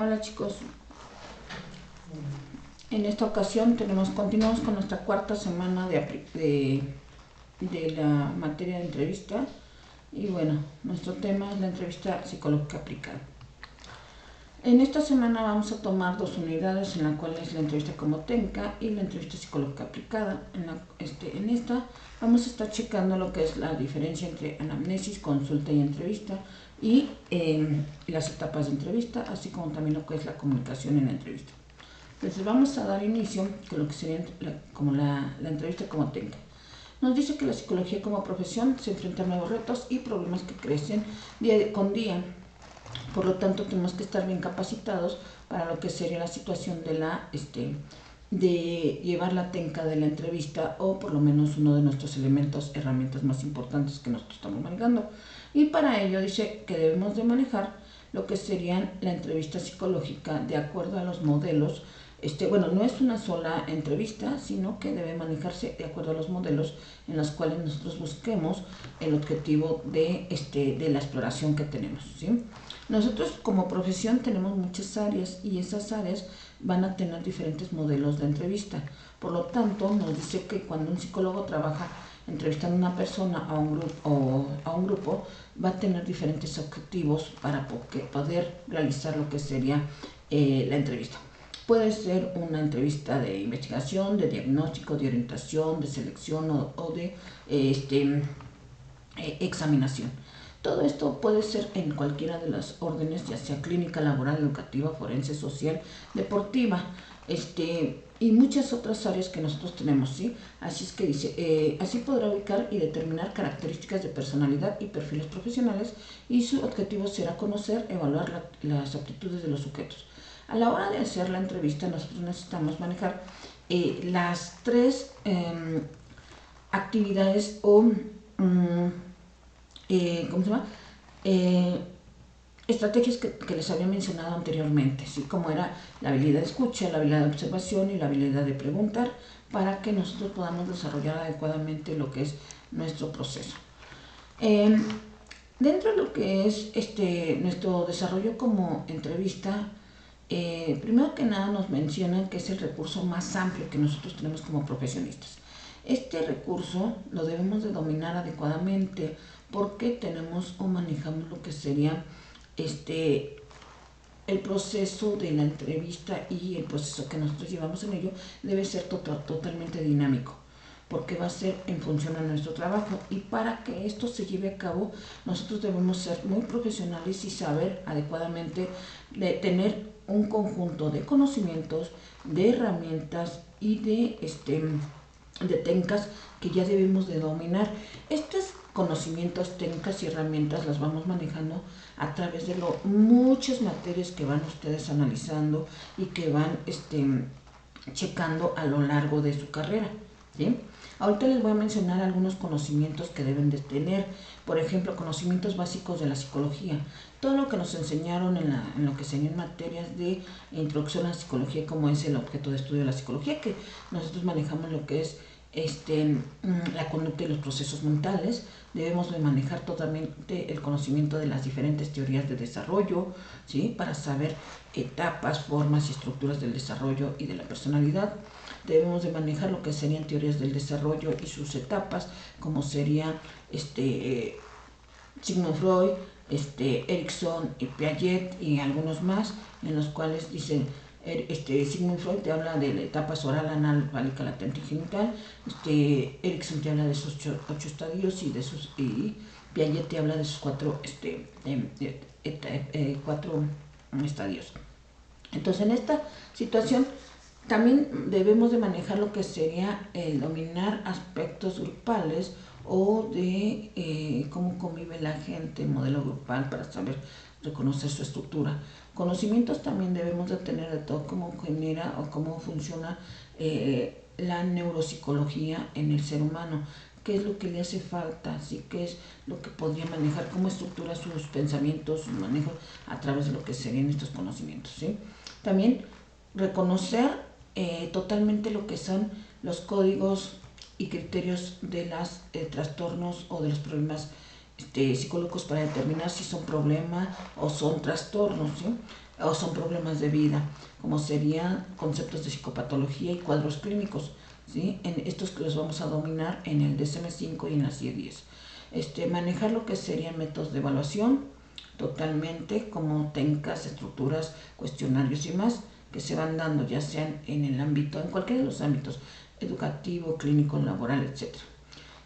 Hola chicos, en esta ocasión continuamos con nuestra cuarta semana de la materia de entrevista y bueno, nuestro tema es la entrevista psicológica aplicada. En esta semana vamos a tomar dos unidades, en la cual es la entrevista como técnica y la entrevista psicológica aplicada. En esta vamos a estar checando lo que es la diferencia entre anamnesis, consulta y entrevista y las etapas de entrevista, así como también lo que es la comunicación en la entrevista. Entonces vamos a dar inicio con lo que sería la entrevista como técnica. Nos dice que la psicología como profesión se enfrenta a nuevos retos y problemas que crecen día con día. Por lo tanto, tenemos que estar bien capacitados para lo que sería la situación de llevar la técnica de la entrevista, o por lo menos uno de nuestros herramientas más importantes que nosotros estamos manejando. Y para ello dice que debemos de manejar lo que sería la entrevista psicológica de acuerdo a los modelos. No es una sola entrevista, sino que debe manejarse de acuerdo a los modelos en los cuales nosotros busquemos el objetivo de la exploración que tenemos, ¿sí? Nosotros como profesión tenemos muchas áreas y esas áreas van a tener diferentes modelos de entrevista. Por lo tanto, nos dice que cuando un psicólogo trabaja entrevistando a una persona o a un grupo, va a tener diferentes objetivos para poder realizar lo que sería la entrevista. Puede ser una entrevista de investigación, de diagnóstico, de orientación, de selección o de examinación. Todo esto puede ser en cualquiera de las órdenes, ya sea clínica, laboral, educativa, forense, social, deportiva, y muchas otras áreas que nosotros tenemos, ¿sí? Así es que dice, así podrá ubicar y determinar características de personalidad y perfiles profesionales, y su objetivo será conocer, evaluar las aptitudes de los sujetos. A la hora de hacer la entrevista, nosotros necesitamos manejar las tres actividades o ¿cómo se llama? Estrategias que les había mencionado anteriormente, ¿sí? Como era la habilidad de escucha, la habilidad de observación y la habilidad de preguntar, para que nosotros podamos desarrollar adecuadamente lo que es nuestro proceso. Dentro de lo que es nuestro desarrollo como entrevista, primero que nada nos mencionan que es el recurso más amplio que nosotros tenemos como profesionistas. Este recurso lo debemos de dominar adecuadamente, porque tenemos o manejamos lo que sería el proceso de la entrevista, y el proceso que nosotros llevamos en ello debe ser totalmente dinámico, porque va a ser en función a nuestro trabajo. Y para que esto se lleve a cabo, nosotros debemos ser muy profesionales y saber adecuadamente tener un conjunto de conocimientos, de herramientas y de técnicas que ya debemos de dominar. Estos conocimientos, técnicas y herramientas las vamos manejando a través de muchas materias que van ustedes analizando y que van checando a lo largo de su carrera, ¿sí? Ahorita les voy a mencionar algunos conocimientos que deben de tener. Por ejemplo, conocimientos básicos de la psicología. Todo lo que nos enseñaron en lo que serían materias de introducción a la psicología, como es el objeto de estudio de la psicología, que nosotros manejamos lo que es la conducta y los procesos mentales. Debemos de manejar totalmente el conocimiento de las diferentes teorías de desarrollo, ¿sí? Para saber etapas, formas y estructuras del desarrollo y de la personalidad. Debemos de manejar lo que serían teorías del desarrollo y sus etapas, como sería Sigmund Freud, Erikson y Piaget y algunos más, en los cuales dicen Sigmund Freud te habla de la etapa oral, anal, fálica, latente y genital. Erikson te habla de sus 8 estadios, y Piaget te habla de sus 4 estadios. Entonces, en esta situación también debemos de manejar lo que sería el dominar aspectos grupales, o de cómo convive la gente, modelo grupal, para saber reconocer su estructura. Conocimientos también debemos de tener de todo cómo genera o cómo funciona la neuropsicología en el ser humano, qué es lo que le hace falta, ¿sí? Qué es lo que podría manejar, cómo estructura sus pensamientos, su manejo a través de lo que serían estos conocimientos, ¿sí? También reconocer totalmente lo que son los códigos y criterios de los trastornos o de los problemas psicológicos, para determinar si son problemas o son trastornos, ¿sí? o son problemas de vida, como serían conceptos de psicopatología y cuadros clínicos, ¿sí? En estos que los vamos a dominar en el DSM-5 y en la CIE-10. Manejar lo que serían métodos de evaluación, totalmente, como técnicas, estructuras, cuestionarios y más, que se van dando, ya sean en el ámbito, en cualquiera de los ámbitos, educativo, clínico, laboral, etcétera.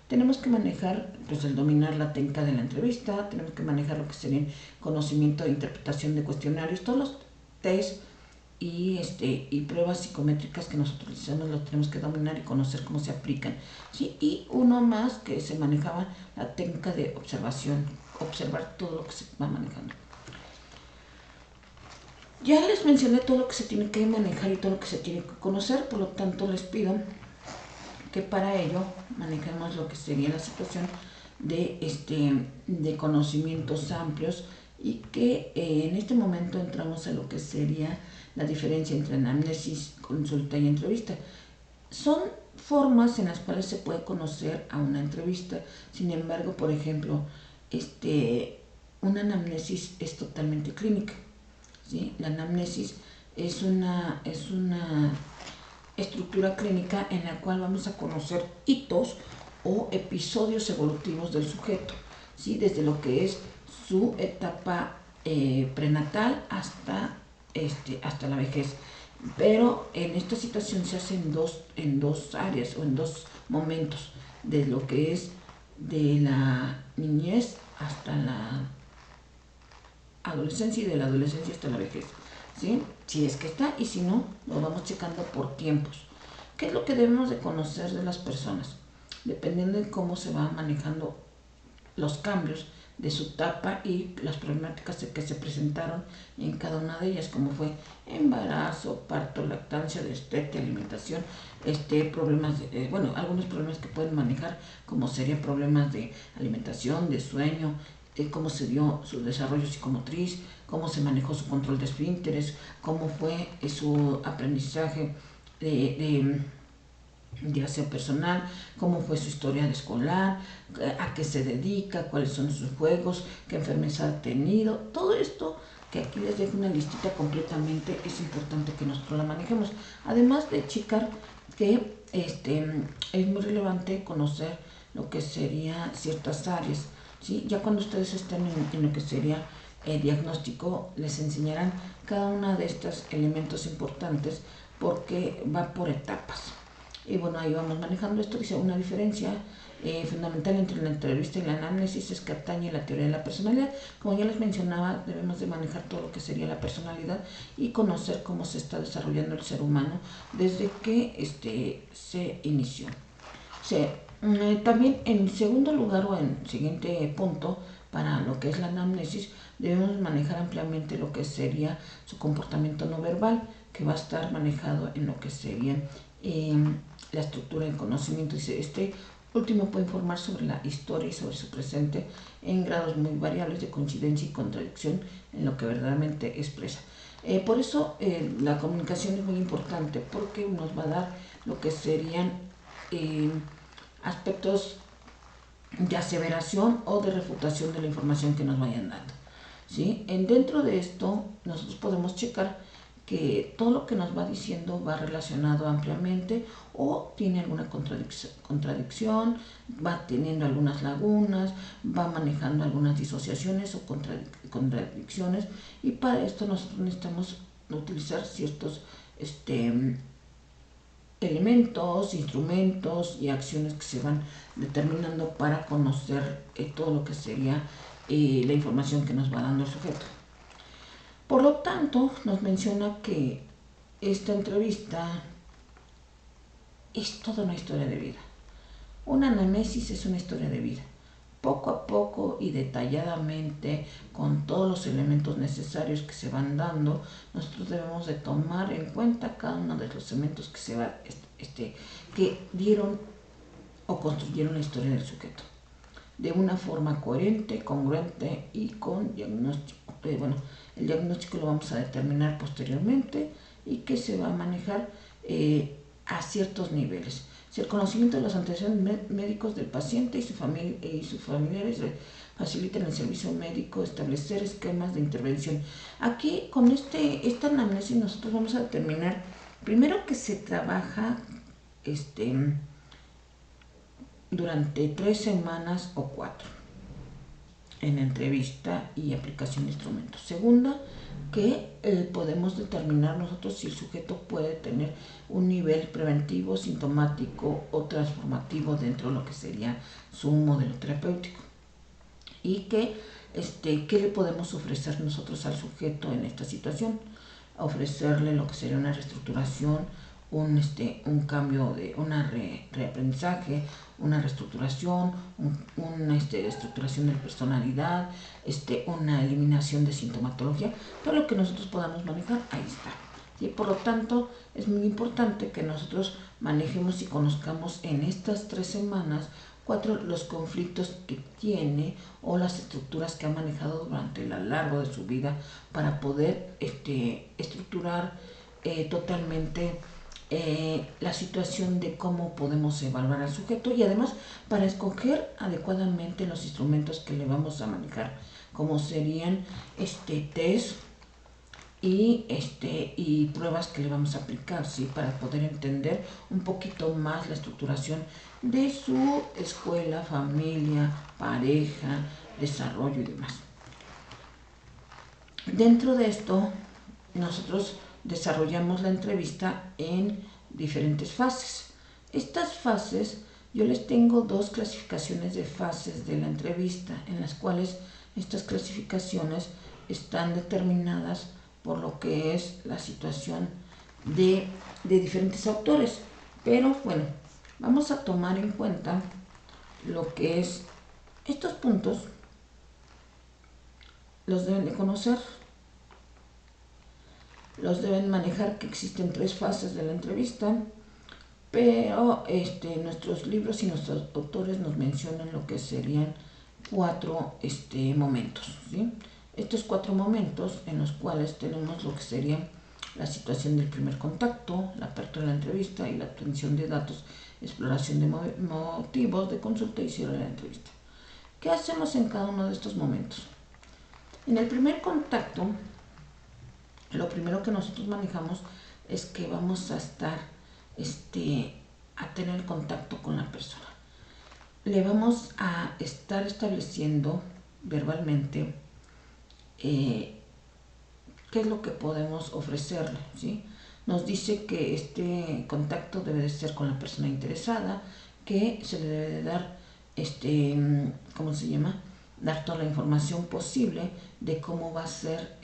Tenemos que manejar, pues el dominar la técnica de la entrevista, tenemos que manejar lo que sería conocimiento e interpretación de cuestionarios, todos los test y pruebas psicométricas que nosotros utilizamos los tenemos que dominar y conocer cómo se aplican, ¿sí? Y uno más que se manejaba la técnica de observación, observar todo lo que se va manejando. Ya les mencioné todo lo que se tiene que manejar y todo lo que se tiene que conocer, por lo tanto les pido que para ello manejemos lo que sería la situación de conocimientos amplios y que en este momento entramos a lo que sería la diferencia entre anamnesis, consulta y entrevista. Son formas en las cuales se puede conocer a una entrevista. Sin embargo, por ejemplo, una anamnesis es totalmente clínica, ¿sí? La anamnesis es una estructura clínica en la cual vamos a conocer hitos o episodios evolutivos del sujeto, ¿sí? Desde lo que es su etapa prenatal hasta la vejez. Pero en esta situación se hace en dos áreas o en dos momentos, de lo que es de la niñez hasta la adolescencia y de la adolescencia hasta la vejez, ¿sí? Si es que está y si no, lo vamos checando por tiempos. ¿Qué es lo que debemos de conocer de las personas? Dependiendo de cómo se van manejando los cambios de su etapa y las problemáticas que se presentaron en cada una de ellas, como fue embarazo, parto, lactancia, destete, alimentación, problemas algunos problemas que pueden manejar, como serían problemas de alimentación, de sueño, cómo se dio su desarrollo psicomotriz, cómo se manejó su control de esfínteres, cómo fue su aprendizaje de aseo personal, cómo fue su historia escolar, a qué se dedica, cuáles son sus juegos, qué enfermedades ha tenido. Todo esto, que aquí les dejo una listita completamente, es importante que nosotros la manejemos. Además de checar que es muy relevante conocer lo que sería ciertas áreas, ¿sí? Ya cuando ustedes estén en lo que sería el diagnóstico, les enseñarán cada uno de estos elementos importantes porque va por etapas. Y bueno, ahí vamos manejando esto. Dice una diferencia fundamental entre la entrevista y la anamnesis es que atañe la teoría de la personalidad. Como ya les mencionaba, debemos de manejar todo lo que sería la personalidad y conocer cómo se está desarrollando el ser humano desde que se inició. También en segundo lugar o en siguiente punto, para lo que es la anamnesis, debemos manejar ampliamente lo que sería su comportamiento no verbal, que va a estar manejado en lo que sería la estructura del conocimiento. Dice, este último puede informar sobre la historia y sobre su presente en grados muy variables de coincidencia y contradicción en lo que verdaderamente expresa. Por eso la comunicación es muy importante, porque nos va a dar lo que serían aspectos de aseveración o de refutación de la información que nos vayan dando, ¿sí? Dentro de esto, nosotros podemos checar que todo lo que nos va diciendo va relacionado ampliamente o tiene alguna contradicción, va teniendo algunas lagunas, va manejando algunas disociaciones o contradicciones, y para esto nosotros necesitamos utilizar ciertos elementos, instrumentos y acciones que se van determinando para conocer todo lo que sería la información que nos va dando el sujeto. Por lo tanto, nos menciona que esta entrevista es toda una historia de vida. Una anamnesis es una historia de vida. Poco a poco y detalladamente, con todos los elementos necesarios que se van dando, nosotros debemos de tomar en cuenta cada uno de los elementos que se va, que dieron o construyeron la historia del sujeto de una forma coherente, congruente y con diagnóstico. El diagnóstico lo vamos a determinar posteriormente y que se va a manejar a ciertos niveles. Si el conocimiento de los antecedentes médicos del paciente y sus familiares facilitan el servicio médico, establecer esquemas de intervención. Aquí con esta anamnesis nosotros vamos a determinar primero que se trabaja durante 3 semanas o 4 en entrevista y aplicación de instrumentos. Segunda, que podemos determinar nosotros si el sujeto puede tener un nivel preventivo, sintomático o transformativo dentro de lo que sería su modelo terapéutico. Y qué le podemos ofrecer nosotros al sujeto en esta situación. Ofrecerle lo que sería una reestructuración, un cambio de reaprendizaje, una reestructuración, una estructuración de la personalidad, una eliminación de sintomatología, todo lo que nosotros podamos manejar, ahí está. ¿Sí? Por lo tanto, es muy importante que nosotros manejemos y conozcamos en estas 3 semanas 4 los conflictos que tiene o las estructuras que ha manejado durante el largo de su vida para poder estructurar totalmente la situación de cómo podemos evaluar al sujeto y además para escoger adecuadamente los instrumentos que le vamos a manejar, como serían test y pruebas que le vamos a aplicar, ¿sí? Para poder entender un poquito más la estructuración de su escuela, familia, pareja, desarrollo y demás. Dentro de esto, nosotros desarrollamos la entrevista en diferentes fases. Estas fases, yo les tengo 2 clasificaciones de fases de la entrevista, en las cuales estas clasificaciones están determinadas por lo que es la situación de diferentes autores. Pero bueno, vamos a tomar en cuenta lo que es estos puntos, los deben de conocer, los deben manejar, que existen 3 fases de la entrevista, pero nuestros libros y nuestros autores nos mencionan lo que serían 4 momentos, ¿sí? Estos 4 momentos en los cuales tenemos lo que sería la situación del primer contacto, la apertura de la entrevista y la obtención de datos, exploración de motivos de consulta y cierre de la entrevista. ¿Qué hacemos en cada uno de estos momentos? En el primer contacto, lo primero que nosotros manejamos es que vamos a estar a tener contacto con la persona. Le vamos a estar estableciendo verbalmente qué es lo que podemos ofrecerle, ¿sí? Nos dice que este contacto debe de ser con la persona interesada, que se le debe de dar, ¿cómo se llama? Dar toda la información posible de cómo va a ser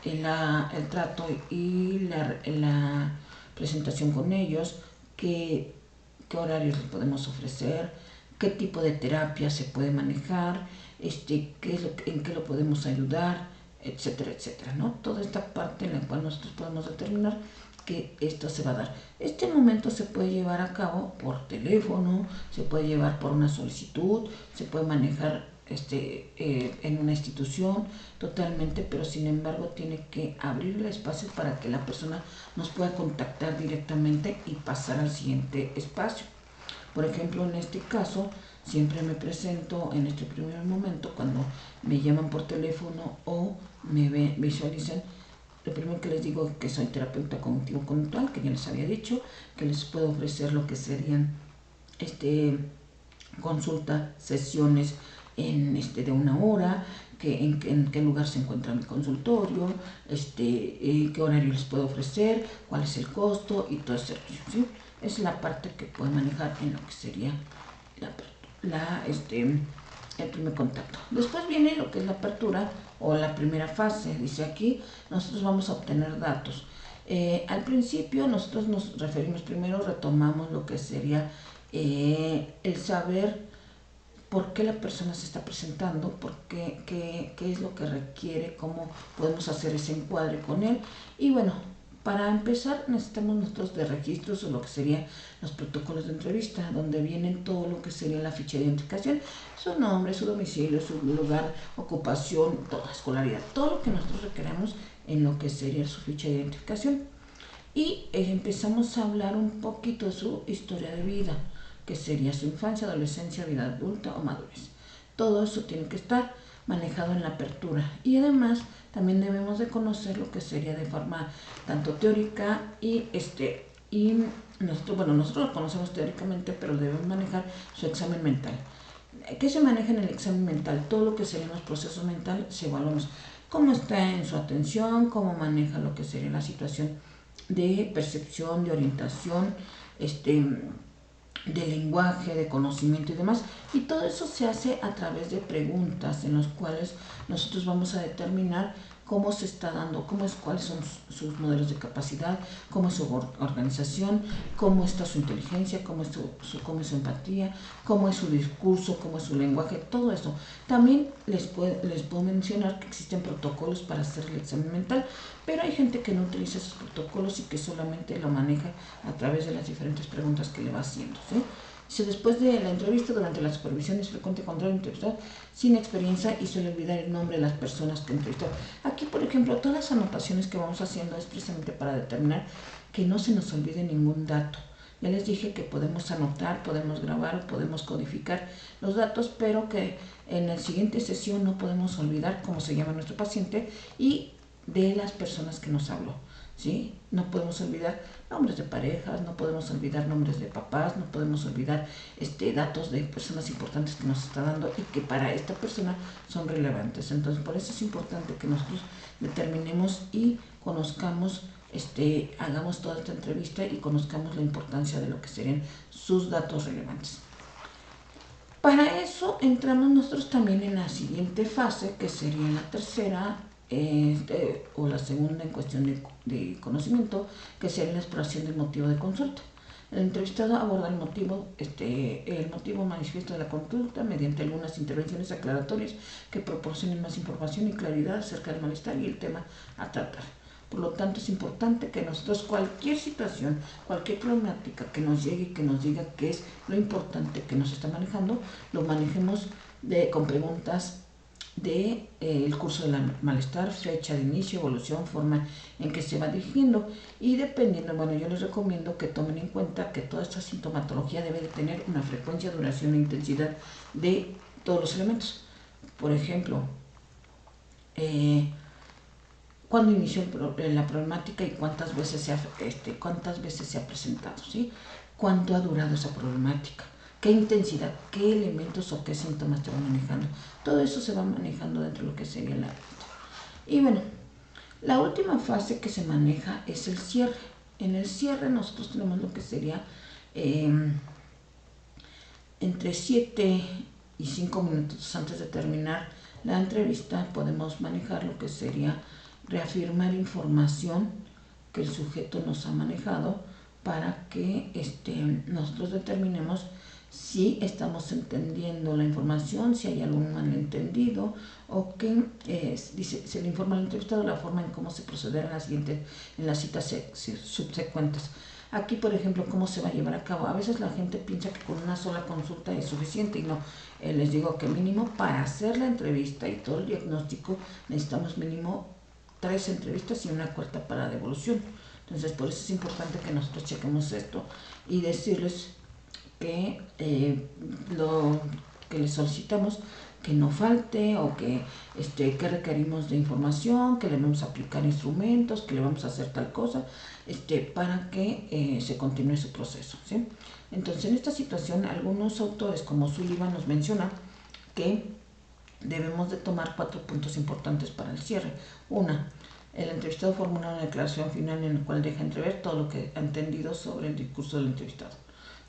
el trato y la presentación con ellos, qué horarios les podemos ofrecer, qué tipo de terapia se puede manejar, en qué lo podemos ayudar, etcétera, etcétera, ¿no? Toda esta parte en la cual nosotros podemos determinar que esto se va a dar. Este momento se puede llevar a cabo por teléfono, se puede llevar por una solicitud, se puede manejar en una institución totalmente, pero sin embargo tiene que abrir el espacio para que la persona nos pueda contactar directamente y pasar al siguiente espacio. Por ejemplo, en este caso, siempre me presento en este primer momento cuando me llaman por teléfono o me visualizan. Lo primero que les digo es que soy terapeuta cognitivo-conductual, que ya les había dicho, que les puedo ofrecer lo que serían consulta, sesiones de 1 hora, en qué lugar se encuentra mi consultorio, qué horario les puedo ofrecer, cuál es el costo y todo eso, ¿sí? Es la parte que puedo manejar en lo que sería el primer contacto. Después viene lo que es la apertura o la primera fase. Dice aquí, nosotros vamos a obtener datos. Al principio nosotros nos referimos primero, retomamos lo que sería el saber por qué la persona se está presentando, qué es lo que requiere, cómo podemos hacer ese encuadre con él. Y bueno, para empezar necesitamos nosotros de registros o lo que serían los protocolos de entrevista, donde vienen todo lo que sería la ficha de identificación, su nombre, su domicilio, su lugar, ocupación, toda escolaridad, todo lo que nosotros requeremos en lo que sería su ficha de identificación. y empezamos a hablar un poquito de su historia de vida, que sería su infancia, adolescencia, vida adulta o madurez. Todo eso tiene que estar manejado en la apertura, y además también debemos de conocer lo que sería de forma tanto teórica y nosotros lo conocemos teóricamente, pero debemos manejar su examen mental. ¿Qué se maneja en el examen mental? Todo lo que serían los procesos mentales se evaluamos. Cómo está en su atención, cómo maneja lo que sería la situación de percepción, de orientación, de lenguaje, de conocimiento y demás. Y todo eso se hace a través de preguntas en las cuales nosotros vamos a determinar cómo se está dando, cuáles son sus modelos de capacidad, cómo es su organización, cómo está su inteligencia, cómo es su empatía, cómo es su discurso, cómo es su lenguaje, todo eso. También les puedo mencionar que existen protocolos para hacer el examen mental, pero hay gente que no utiliza esos protocolos y que solamente lo maneja a través de las diferentes preguntas que le va haciendo, ¿sí? Si después de la entrevista, durante la supervisión es frecuente encontrar un entrevistado sin experiencia y suele olvidar el nombre de las personas que entrevistó. Aquí, por ejemplo, todas las anotaciones que vamos haciendo es precisamente para determinar que no se nos olvide ningún dato. Ya les dije que podemos anotar, podemos grabar, podemos codificar los datos, pero que en la siguiente sesión no podemos olvidar cómo se llama nuestro paciente y de las personas que nos habló, ¿sí? No podemos olvidar nombres de parejas, no podemos olvidar nombres de papás, no podemos olvidar datos de personas importantes que nos está dando y que para esta persona son relevantes. Entonces, por eso es importante que nosotros determinemos y conozcamos, hagamos toda esta entrevista y conozcamos la importancia de lo que serían sus datos relevantes. Para eso entramos nosotros también en la siguiente fase, que sería la tercera o la segunda en cuestión de conocimiento, que sería la exploración del motivo de consulta. El entrevistado aborda el motivo manifiesto de la consulta mediante algunas intervenciones aclaratorias que proporcionen más información y claridad acerca del malestar y el tema a tratar. Por lo tanto, es importante que nosotros cualquier situación, cualquier problemática que nos llegue y que nos diga qué es lo importante que nos está manejando, lo manejemos con preguntas el curso del malestar, fecha de inicio, evolución, forma en que se va dirigiendo, y dependiendo, yo les recomiendo que tomen en cuenta que toda esta sintomatología debe de tener una frecuencia, duración e intensidad de todos los elementos. Por ejemplo, cuándo inició la problemática y cuántas veces se ha presentado, ¿sí? Cuánto ha durado esa problemática, qué intensidad, qué elementos o qué síntomas te va manejando. Todo eso se va manejando dentro de lo que sería la vista. Y bueno, la última fase que se maneja es el cierre. En el cierre nosotros tenemos lo que sería entre 7 y 5 minutos antes de terminar la entrevista, podemos manejar lo que sería reafirmar información que el sujeto nos ha manejado para que nosotros determinemos si estamos entendiendo la información, si hay algún malentendido o que se le informa al entrevistado la forma en cómo se procederá en las citas subsecuentes. Aquí, por ejemplo, cómo se va a llevar a cabo. A veces la gente piensa que con una sola consulta es suficiente y no. Les digo que mínimo para hacer la entrevista y todo el diagnóstico necesitamos mínimo 3 entrevistas y una cuarta para devolución. Entonces, por eso es importante que nosotros chequemos esto y decirles que lo que les solicitamos que no falte o que requerimos de información, que le vamos a aplicar instrumentos, que le vamos a hacer tal cosa, para que se continúe su proceso, ¿sí? Entonces, en esta situación, algunos autores como Sullivan nos mencionan que debemos de tomar 4 puntos importantes para el cierre. Una, el entrevistado formula una declaración final en la cual deja entrever todo lo que ha entendido sobre el discurso del entrevistado,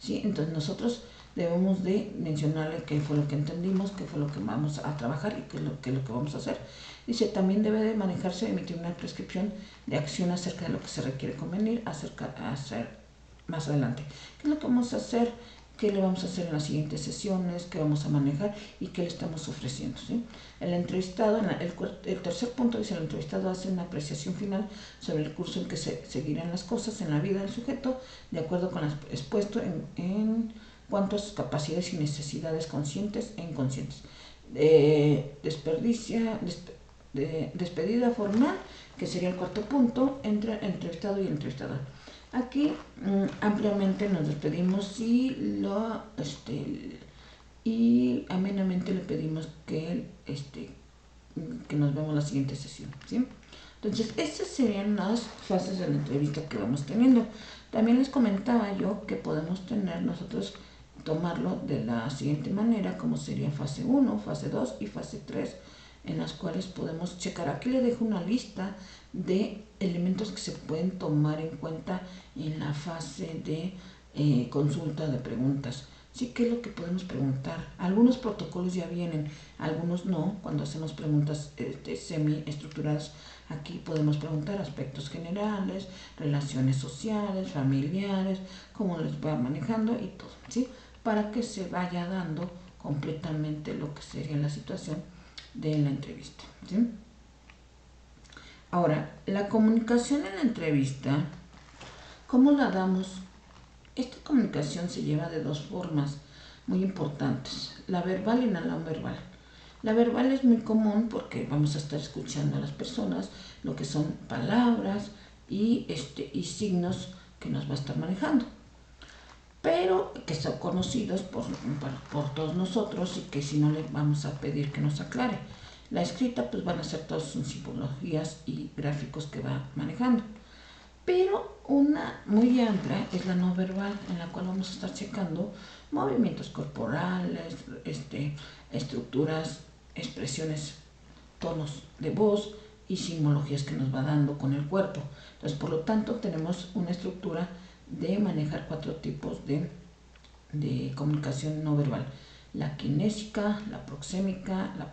¿sí? Entonces nosotros debemos de mencionarle qué fue lo que entendimos, qué fue lo que vamos a trabajar y qué es lo que vamos a hacer. Dice, también debe de manejarse y emitir una prescripción de acción acerca de lo que se requiere convenir a hacer más adelante. ¿Qué es lo que vamos a hacer? ¿Qué le vamos a hacer en las siguientes sesiones? ¿Qué vamos a manejar? ¿Y qué le estamos ofreciendo? ¿Sí? El entrevistado, el tercer punto dice, el entrevistado hace una apreciación final sobre el curso en que se seguirán las cosas en la vida del sujeto, de acuerdo con lo expuesto en cuanto a sus capacidades y necesidades conscientes e inconscientes. Despedida formal, que sería el cuarto punto, entre entrevistado y entrevistador. Aquí ampliamente nos despedimos y amenamente le pedimos que nos vemos la siguiente sesión, ¿sí? Entonces, estas serían las fases de la entrevista que vamos teniendo. También les comentaba yo que podemos tomarlo de la siguiente manera, como sería fase 1, fase 2 y fase 3, en las cuales podemos checar. Aquí le dejo una lista de elementos que se pueden tomar en cuenta en la fase de consulta de preguntas. Sí, ¿qué es lo que podemos preguntar? Algunos protocolos ya vienen, algunos no. Cuando hacemos preguntas semi-estructuradas, aquí podemos preguntar aspectos generales, relaciones sociales, familiares, cómo les va manejando y todo, ¿sí? Para que se vaya dando completamente lo que sería la situación de la entrevista, ¿sí? Ahora, la comunicación en la entrevista, ¿cómo la damos? Esta comunicación se lleva de dos formas muy importantes, la verbal y la no verbal. La verbal es muy común porque vamos a estar escuchando a las personas lo que son palabras y signos que nos va a estar manejando, pero que son conocidos por todos nosotros y que si no le vamos a pedir que nos aclare. La escrita pues van a ser todas sus simbologías y gráficos que va manejando. Pero una muy amplia es la no verbal, en la cual vamos a estar checando movimientos corporales, estructuras, expresiones, tonos de voz y simbologías que nos va dando con el cuerpo. Entonces, por lo tanto, tenemos una estructura de manejar 4 tipos de comunicación no verbal: la kinésica, la proxémica, la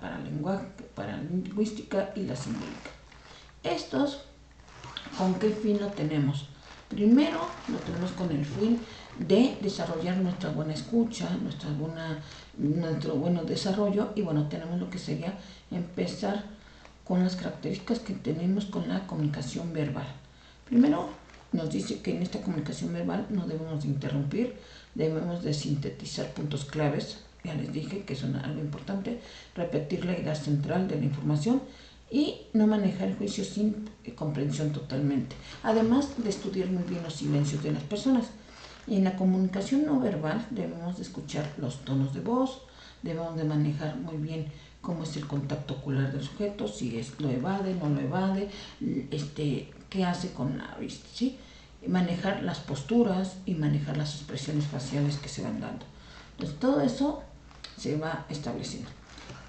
paralingüística y la simbólica. Estos, ¿con qué fin lo tenemos? Primero, lo tenemos con el fin de desarrollar nuestra buena escucha, nuestro buen desarrollo, y bueno, tenemos lo que sería empezar con las características que tenemos con la comunicación verbal. Primero, nos dice que en esta comunicación verbal no debemos de interrumpir, debemos de sintetizar puntos claves, ya les dije que es algo importante, repetir la idea central de la información y no manejar el juicio sin comprensión totalmente, además de estudiar muy bien los silencios de las personas. En la comunicación no verbal debemos de escuchar los tonos de voz, debemos de manejar muy bien cómo es el contacto ocular del sujeto, si lo evade, no lo evade, qué hace con la vista, ¿sí? Manejar las posturas y manejar las expresiones faciales que se van dando. Entonces todo eso se va estableciendo.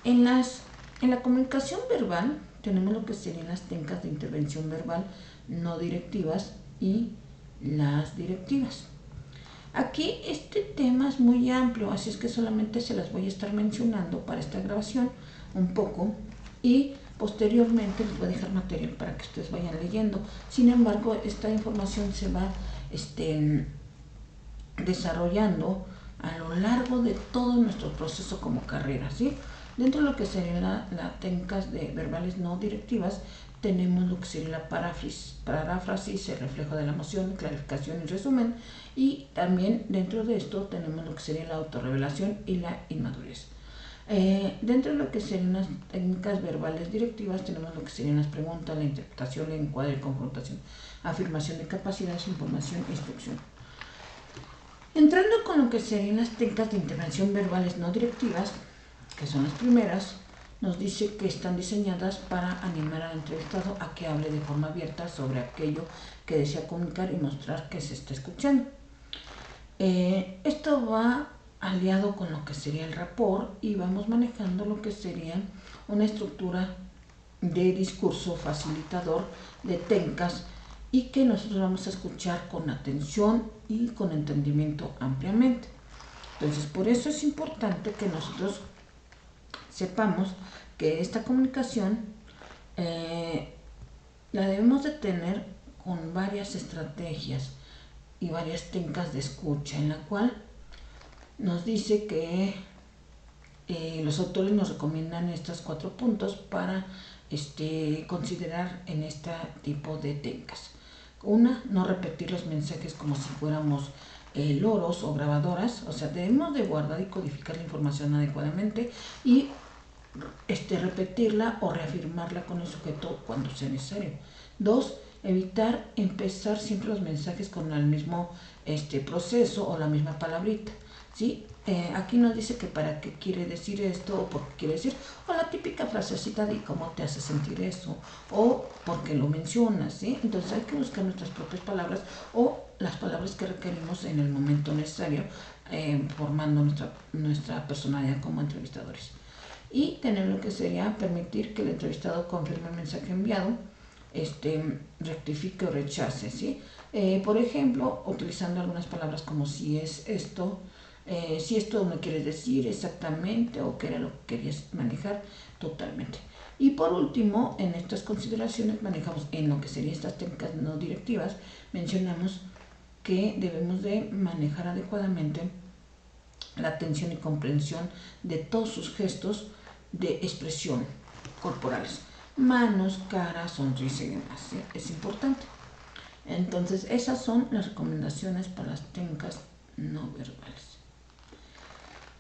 En la comunicación verbal tenemos lo que serían las técnicas de intervención verbal no directivas y las directivas. Aquí este tema es muy amplio, así es que solamente se las voy a estar mencionando para esta grabación un poco y posteriormente les voy a dejar material para que ustedes vayan leyendo. Sin embargo, esta información se va desarrollando a lo largo de todo nuestro proceso como carrera, ¿sí? Dentro de lo que serían las técnicas verbales no directivas, tenemos lo que sería la paráfrasis, el reflejo de la emoción, clarificación y resumen, y también dentro de esto tenemos lo que sería la autorrevelación y la inmadurez. Dentro de lo que serían las técnicas verbales directivas tenemos lo que serían las preguntas, la interpretación, el encuadre, confrontación, afirmación de capacidades, información e instrucción. Entrando con lo que serían las técnicas de intervención verbales no directivas, que son las primeras, nos dice que están diseñadas para animar al entrevistado a que hable de forma abierta sobre aquello que desea comunicar y mostrar que se está escuchando. Esto va aliado con lo que sería el rapport y vamos manejando lo que sería una estructura de discurso facilitador de técnicas y que nosotros vamos a escuchar con atención y con entendimiento ampliamente. Entonces, por eso es importante que nosotros sepamos que esta comunicación la debemos de tener con varias estrategias y varias técnicas de escucha, en la cual nos dice que los autores nos recomiendan estos 4 puntos para considerar en este tipo de técnicas. Una, no repetir los mensajes como si fuéramos loros o grabadoras, o sea, debemos de guardar y codificar la información adecuadamente y repetirla o reafirmarla con el sujeto cuando sea necesario. Dos, evitar empezar siempre los mensajes con el mismo proceso o la misma palabrita, ¿sí? Aquí nos dice que para qué quiere decir esto o por qué quiere decir, o la típica frasecita de cómo te hace sentir eso o por qué lo mencionas, ¿sí? Entonces hay que buscar nuestras propias palabras o las palabras que requerimos en el momento necesario, formando nuestra personalidad como entrevistadores. Y tener lo que sería permitir que el entrevistado confirme el mensaje enviado, rectifique o rechace, ¿sí? Por ejemplo, utilizando algunas palabras como si es esto, si esto me quieres decir exactamente o qué era lo que querías manejar totalmente. Y por último, en estas consideraciones manejamos en lo que serían estas técnicas no directivas, mencionamos que debemos de manejar adecuadamente la atención y comprensión de todos sus gestos de expresión corporales, manos, cara, sonrisa y demás, ¿sí? Es importante. Entonces, esas son las recomendaciones para las técnicas no verbales.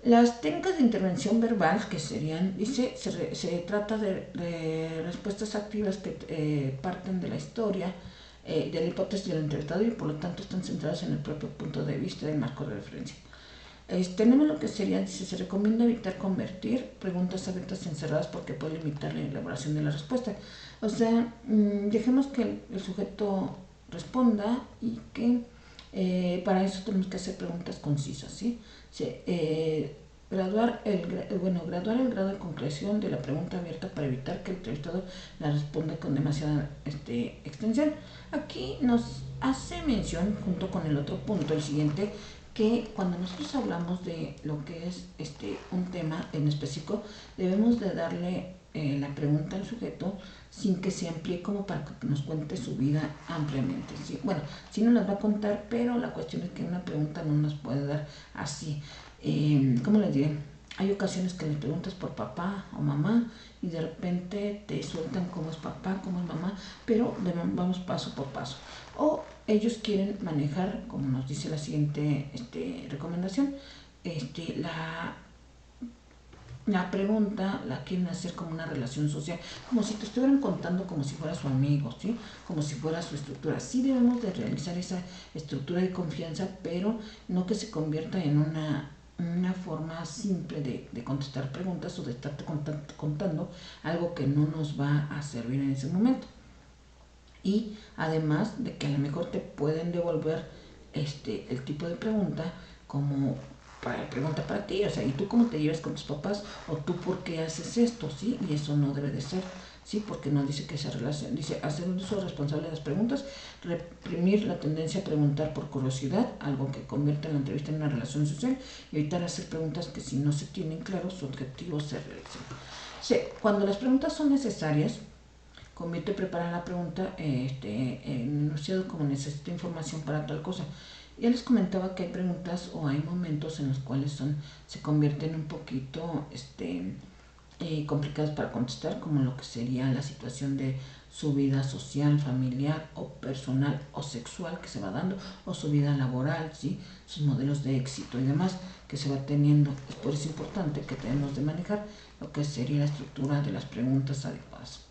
Las técnicas de intervención verbal, que serían, dice, se trata de respuestas activas que parten de la historia, de la hipótesis del entrevistador y por lo tanto están centradas en el propio punto de vista del marco de referencia. Tenemos lo que sería, dice, se recomienda evitar convertir preguntas abiertas en cerradas porque puede limitar la elaboración de la respuesta. O sea, dejemos que el sujeto responda y que para eso tenemos que hacer preguntas concisas, ¿sí? Graduar el grado de concreción de la pregunta abierta para evitar que el entrevistador la responda con demasiada extensión. Aquí nos hace mención, junto con el otro punto, el siguiente, que cuando nosotros hablamos de lo que es un tema en específico, debemos de darle la pregunta al sujeto sin que se amplíe como para que nos cuente su vida ampliamente, ¿sí? Bueno, sí nos las va a contar, pero la cuestión es que una pregunta no nos puede dar así. ¿Cómo les diré? Hay ocasiones que les preguntas por papá o mamá y de repente te sueltan cómo es papá, cómo es mamá, pero vamos paso por paso. O ellos quieren manejar, como nos dice la siguiente recomendación, la pregunta la quieren hacer como una relación social, como si te estuvieran contando como si fuera su amigo, ¿sí? Como si fuera su estructura. Sí debemos de realizar esa estructura de confianza, pero no que se convierta en una forma simple de contestar preguntas o de estarte contando algo que no nos va a servir en ese momento. Y además de que a lo mejor te pueden devolver el tipo de pregunta como pregunta para ti, o sea, ¿y tú cómo te llevas con tus papás? ¿O tú por qué haces esto? ¿Sí? Y eso no debe de ser, ¿sí? Porque no dice que esa relación, dice hacer un uso responsable de las preguntas, reprimir la tendencia a preguntar por curiosidad, algo que convierte la entrevista en una relación social, y evitar hacer preguntas que si no se tienen claros su objetivo se realizan. Sí, cuando las preguntas son necesarias, convierte preparar la pregunta enunciado como necesita información para tal cosa. Ya les comentaba que hay preguntas o hay momentos en los cuales se convierten un poquito complicados para contestar, como lo que sería la situación de su vida social, familiar o personal o sexual que se va dando, o su vida laboral, ¿sí? Sus modelos de éxito y demás que se va teniendo. Es por eso importante que tenemos de manejar lo que sería la estructura de las preguntas adecuadas.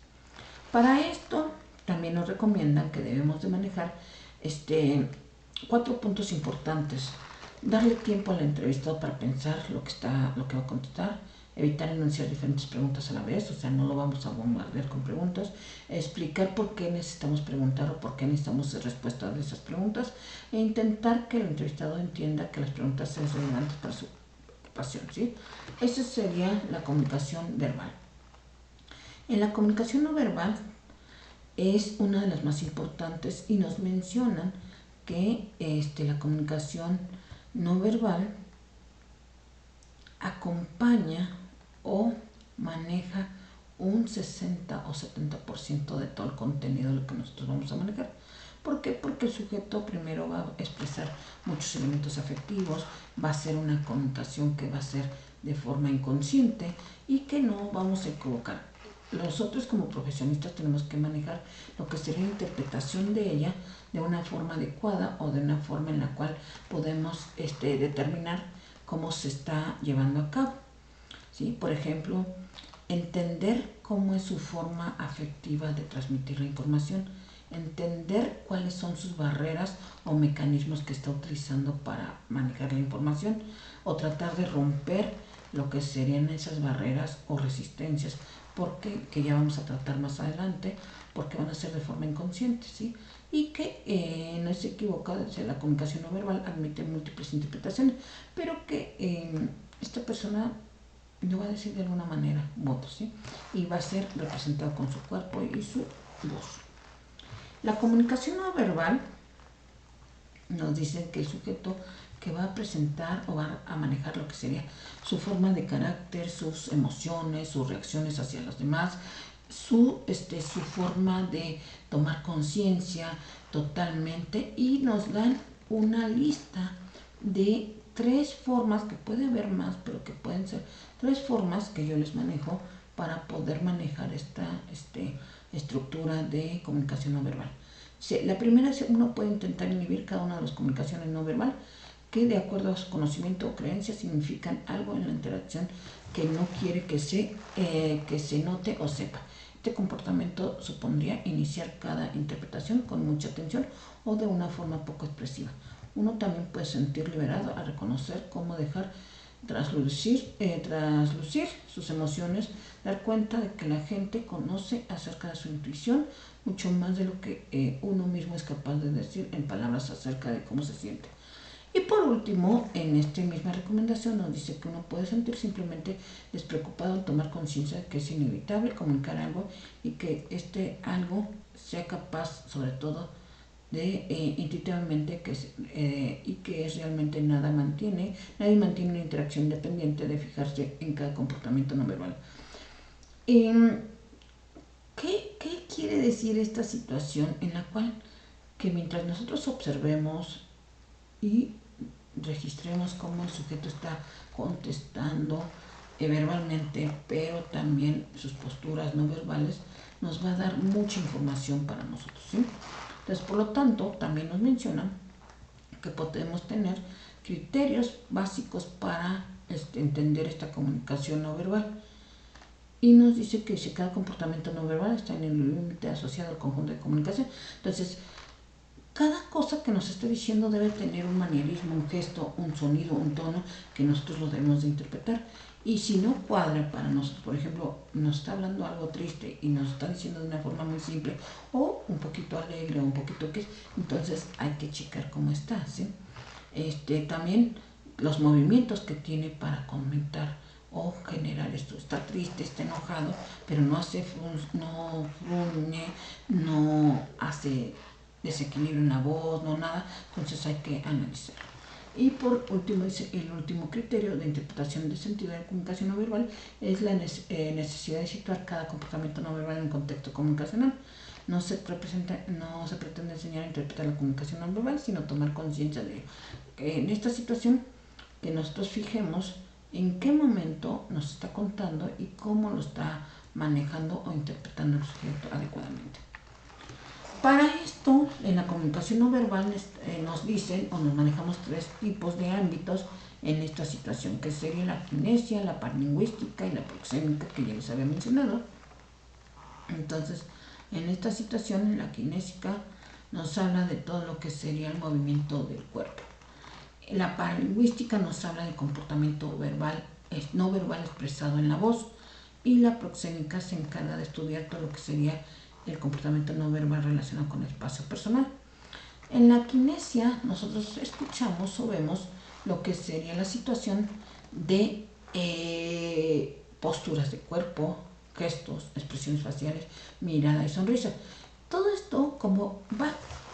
Para esto también nos recomiendan que debemos de manejar 4 puntos importantes. Darle tiempo al entrevistado para pensar lo que va a contestar, evitar enunciar diferentes preguntas a la vez, o sea, no lo vamos a bombardear con preguntas, explicar por qué necesitamos preguntar o por qué necesitamos respuesta de esas preguntas, e intentar que el entrevistado entienda que las preguntas sean relevantes para su ocupación, ¿sí? Esa sería la comunicación verbal. En la comunicación no verbal es una de las más importantes y nos mencionan que la comunicación no verbal acompaña o maneja un 60 o 70% de todo el contenido de lo que nosotros vamos a manejar. ¿Por qué? Porque el sujeto primero va a expresar muchos elementos afectivos, va a ser una connotación que va a ser de forma inconsciente y que no vamos a equivocar. Nosotros como profesionistas tenemos que manejar lo que sería la interpretación de ella de una forma adecuada o de una forma en la cual podemos determinar cómo se está llevando a cabo, ¿sí? Por ejemplo, entender cómo es su forma afectiva de transmitir la información entender cuáles son sus barreras o mecanismos que está utilizando para manejar la información, o tratar de romper lo que serían esas barreras o resistencias, porque que ya vamos a tratar más adelante, porque van a ser de forma inconsciente, ¿sí? Y que no se equivoca, la comunicación no verbal admite múltiples interpretaciones, pero que esta persona lo va a decir de alguna manera u otra, ¿sí? Y va a ser representado con su cuerpo y su voz. La comunicación no verbal nos dice que el sujeto que va a presentar o va a manejar lo que sería su forma de carácter, sus emociones, sus reacciones hacia los demás, su forma de tomar conciencia totalmente, y nos dan una lista de 3 formas, que puede haber más, pero que pueden ser 3 formas que yo les manejo para poder manejar esta estructura de comunicación no verbal. La primera es: uno puede intentar inhibir cada una de las comunicaciones no verbal que, de acuerdo a su conocimiento o creencias, significan algo en la interacción que no quiere que se note o sepa. Este comportamiento supondría iniciar cada interpretación con mucha atención o de una forma poco expresiva. Uno también puede sentir liberado a reconocer cómo dejar traslucir sus emociones, dar cuenta de que la gente conoce acerca de su intuición mucho más de lo que uno mismo es capaz de decir en palabras acerca de cómo se siente. Y por último, en esta misma recomendación nos dice que uno puede sentir simplemente despreocupado al tomar conciencia de que es inevitable comunicar algo, y que este algo sea capaz, sobre todo, de intuitivamente y que es realmente nadie mantiene una interacción independiente de fijarse en cada comportamiento no verbal. ¿Qué quiere decir esta situación en la cual, que mientras nosotros observemos y registremos cómo el sujeto está contestando verbalmente, pero también sus posturas no verbales, nos va a dar mucha información para nosotros, ¿sí? Entonces, por lo tanto, también nos mencionan que podemos tener criterios básicos para entender esta comunicación no verbal. Y nos dice que si cada comportamiento no verbal está en el límite asociado al conjunto de comunicación. Entonces, cada cosa que nos esté diciendo debe tener un manierismo, un gesto, un sonido, un tono que nosotros lo debemos de interpretar. Y si no cuadra para nosotros, por ejemplo, nos está hablando algo triste y nos está diciendo de una forma muy simple, o un poquito alegre, o un poquito que, entonces hay que checar cómo está, ¿sí? También los movimientos que tiene para comentar o generar esto. Está triste, está enojado, pero no hace no hace desequilibrio en la voz, no nada. Entonces hay que analizar. Y por último, dice: el último criterio de interpretación de sentido de la comunicación no verbal es la necesidad de situar cada comportamiento no verbal en un contexto comunicacional. No se pretende enseñar a interpretar la comunicación no verbal, sino tomar conciencia de que en esta situación, que nosotros fijemos en qué momento nos está contando y cómo lo está manejando o interpretando el sujeto adecuadamente. Para esto, en la comunicación no verbal nos dicen, o nos manejamos 3 tipos de ámbitos en esta situación, que sería la kinesia, la paralingüística y la proxémica, que ya les había mencionado. Entonces, en esta situación, la kinésica nos habla de todo lo que sería el movimiento del cuerpo. La paralingüística nos habla del comportamiento verbal, no verbal expresado en la voz, y la proxémica se encarga de estudiar todo lo que sería el comportamiento no verbal relacionado con el espacio personal. En la kinesia nosotros escuchamos o vemos lo que sería la situación de posturas de cuerpo, gestos, expresiones faciales, mirada y sonrisa. Todo esto, como va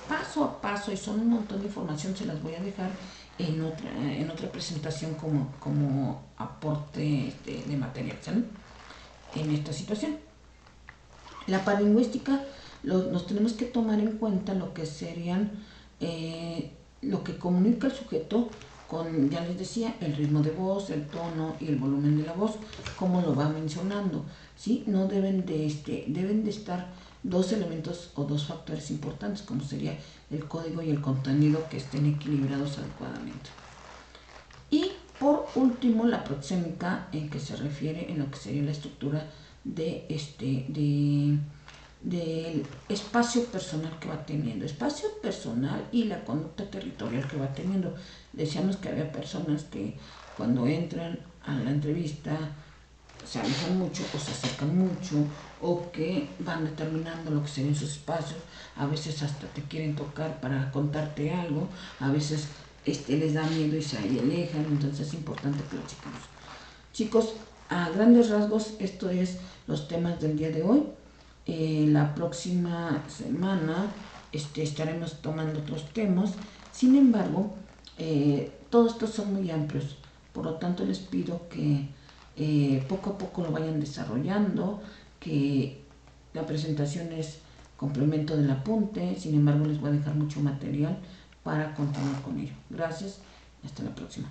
paso a paso y son un montón de información, se las voy a dejar en otra presentación como aporte de material, ¿sí? En esta situación. La paralingüística, nos tenemos que tomar en cuenta lo que serían lo que comunica el sujeto con, ya les decía, el ritmo de voz, el tono y el volumen de la voz, como lo va mencionando, ¿sí? No deben de estar 2 elementos o 2 factores importantes, como sería el código y el contenido, que estén equilibrados adecuadamente. Y por último, la proxémica, en que se refiere en lo que sería la estructura de del espacio personal que va teniendo, espacio personal y la conducta territorial que va teniendo. Decíamos que había personas que cuando entran a la entrevista se alejan mucho o se acercan mucho o que van determinando lo que serían sus espacios, a veces hasta te quieren tocar para contarte algo, a veces les da miedo y se alejan, entonces es importante que lo chequemos. Chicos, a grandes rasgos esto es los temas del día de hoy. La próxima semana estaremos tomando otros temas. Sin embargo, todos estos son muy amplios. Por lo tanto, les pido que poco a poco lo vayan desarrollando, que la presentación es complemento del apunte. Sin embargo, les voy a dejar mucho material para continuar con ello. Gracias y hasta la próxima.